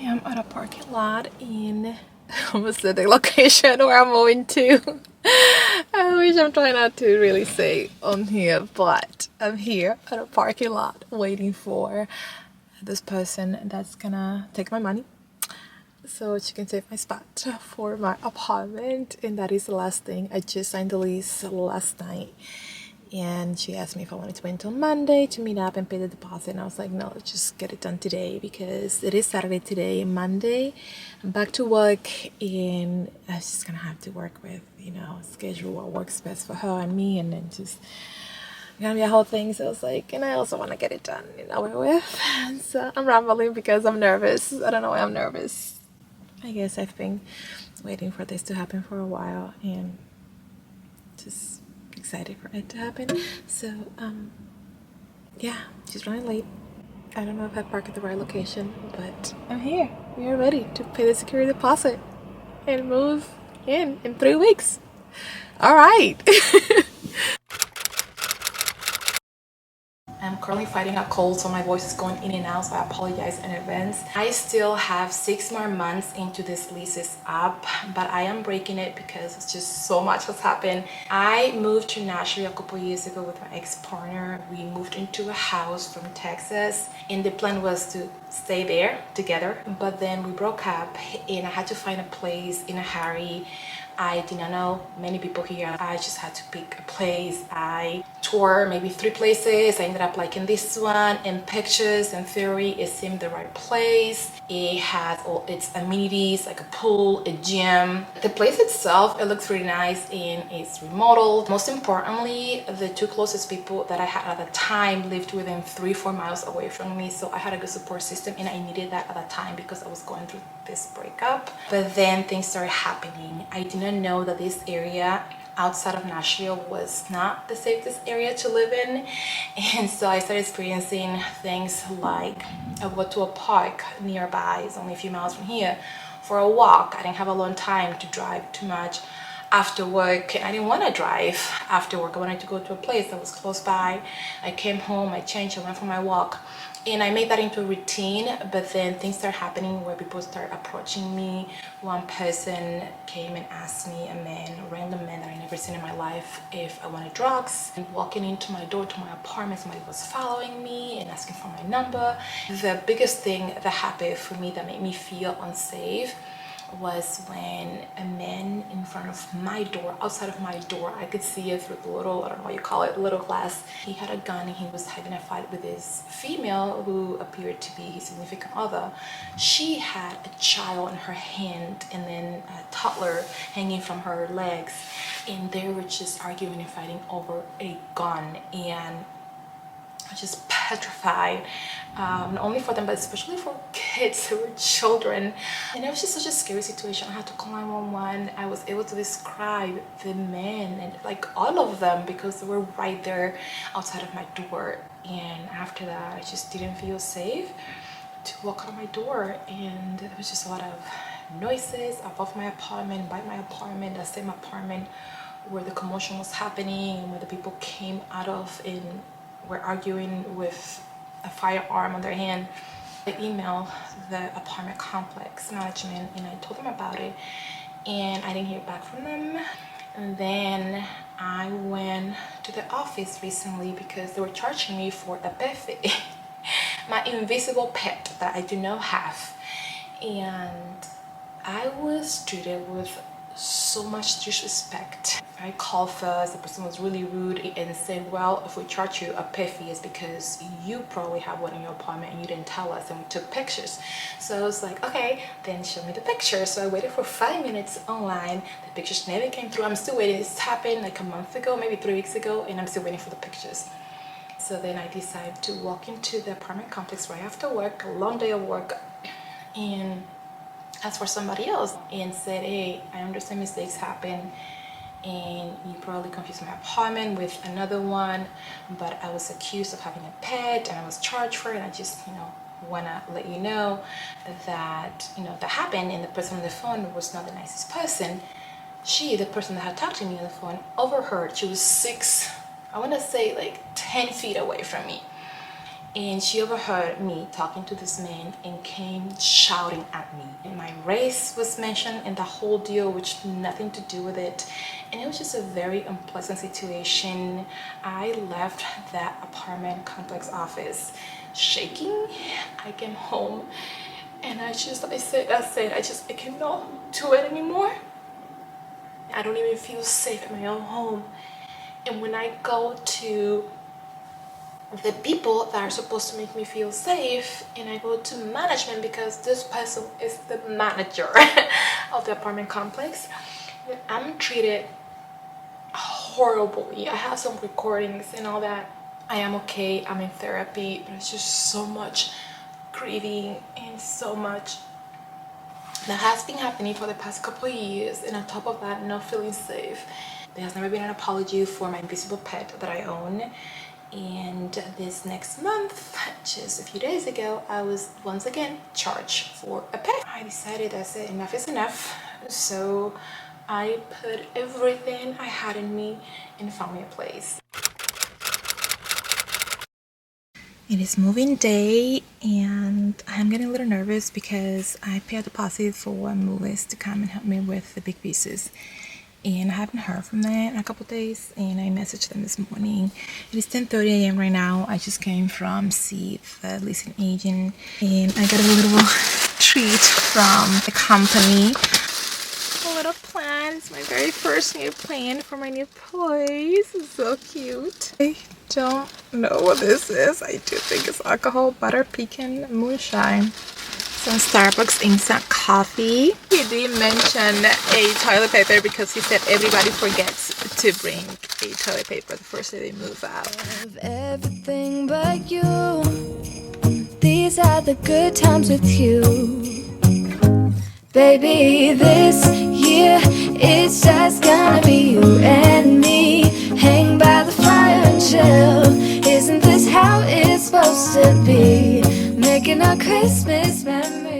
am at a parking lot in I almost said the location where I'm moving to. I wish I'm trying not to really say on here, but I'm here at a parking lot waiting for this person that's gonna take my money so she can save my spot for my apartment. And that is the last thing. I just signed the lease last night, and she asked me if I wanted to wait until Monday to meet up and pay the deposit, and I was like, no, let's just get it done today because it is Saturday today. And Monday I'm back to work, and I'm just gonna have to work with, schedule what works best for her and me, and then just gonna be a whole thing. So I was like, and I also want to get it done over with. And so I'm rambling because I'm nervous. I don't know why I'm nervous. I guess I've been waiting for this to happen for a while, and just excited for it to happen. So yeah, she's running late. I don't know if I parked at the right location, but I'm here. We are ready to pay the security deposit and move in 3 weeks. All right. I'm currently fighting a cold, so my voice is going in and out, so I apologize in advance. I still have 6 more months into this leases up, but I am breaking it because it's just so much has happened. I moved to Nashville a couple years ago with my ex-partner. We moved into a house from Texas, and the plan was to stay there together, but then we broke up, and I had to find a place in a hurry. I did not know many people here. I just had to pick a place. I toured maybe 3 places. I ended up liking this one. In pictures and theory, it seemed the right place. It has all its amenities like a pool, a gym. The place itself, it looks really nice and it's remodeled. Most importantly, the 2 closest people that I had at the time lived within 3-4 miles away from me. So I had a good support system, and I needed that at the time because I was going through this breakup. But then things started happening. I didn't know that this area outside of Nashville was not the safest area to live in, and so I started experiencing things like I would go to a park nearby, it's only a few miles from here, for a walk. I didn't have a long time to drive too much after work, and I didn't want to drive after work. I wanted to go to a place that was close by. I came home, I changed, I went for my walk, and I made that into a routine. But then things started happening where people started approaching me. One person came and asked me, a random man that I never seen in my life, if I wanted drugs. And walking into my door to my apartment, somebody was following me and asking for my number. The biggest thing that happened for me that made me feel unsafe was when a man in front of my door, outside of my door, I could see it through the little, I don't know what you call it, little glass. He had a gun, and he was having a fight with this female who appeared to be his significant other. She had a child in her hand and then a toddler hanging from her legs, and they were just arguing and fighting over a gun. And I was just petrified, not only for them, but especially for kids who were children. And it was just such a scary situation. I had to call 911. I was able to describe the men, and like all of them, because they were right there outside of my door. And after that, I just didn't feel safe to walk out of my door. And there was just a lot of noises above my apartment, by my apartment, the same apartment where the commotion was happening, and where the people came out of and were arguing with a firearm on their hand. I emailed the apartment complex management, and I told them about it, and I didn't hear back from them. And then I went to the office recently because they were charging me for a pet fee, my invisible pet that I do not have. And I was treated with so much disrespect. I called first, the person was really rude and said, well, if we charge you a pet fee, it's because you probably have one in your apartment and you didn't tell us, and we took pictures. So I was like, okay, then show me the pictures. So I waited for 5 minutes online. The pictures never came through. I'm still waiting. This happened like a month ago, maybe 3 weeks ago, and I'm still waiting for the pictures. So then I decided to walk into the apartment complex right after work, a long day of work, and ask for somebody else and said, hey, I understand mistakes happen, and you probably confused my apartment with another one, but I was accused of having a pet and I was charged for it, and I just wanna let you know that that happened. And the person on the phone was not the nicest person. The person that had talked to me on the phone, overheard. She was 6, I want to say like 10 feet away from me, and she overheard me talking to this man and came shouting at me. And my race was mentioned in the whole deal, which nothing to do with it, and it was just a very unpleasant situation. I left that apartment complex office shaking. I came home and I said I cannot do it anymore. I don't even feel safe in my own home. And when I go to the people that are supposed to make me feel safe, and I go to management because this person is the manager of the apartment complex, I'm treated horribly. I have some recordings and all that. I am okay, I'm in therapy, but it's just so much grieving and so much that has been happening for the past couple of years, and on top of that, not feeling safe. There has never been an apology for my invisible pet that I own, and this next month, just a few days ago, I was once again charged for a pet. I decided I said enough is enough, so I put everything I had in me and found me a place. It is moving day, and I'm getting a little nervous because I paid a deposit for movers to come and help me with the big pieces, and I haven't heard from them in a couple days, and I messaged them this morning. It is 10:30 a.m. right now. I just came from see the leasing agent, and I got a little treat from the company. A little plant. It's my very first new plant for my new place. It's so cute. I don't know what this is. I do think it's alcohol, butter, pecan, moonshine. Some Starbucks instant coffee. He did mention a toilet paper because he said everybody forgets to bring a toilet paper the first day they move out. Of everything but you. These are the good times with you. Baby, this year it's just gonna be you and me. Hang by the fire and chill. Isn't this how it's supposed to be? Making our Christmas memories.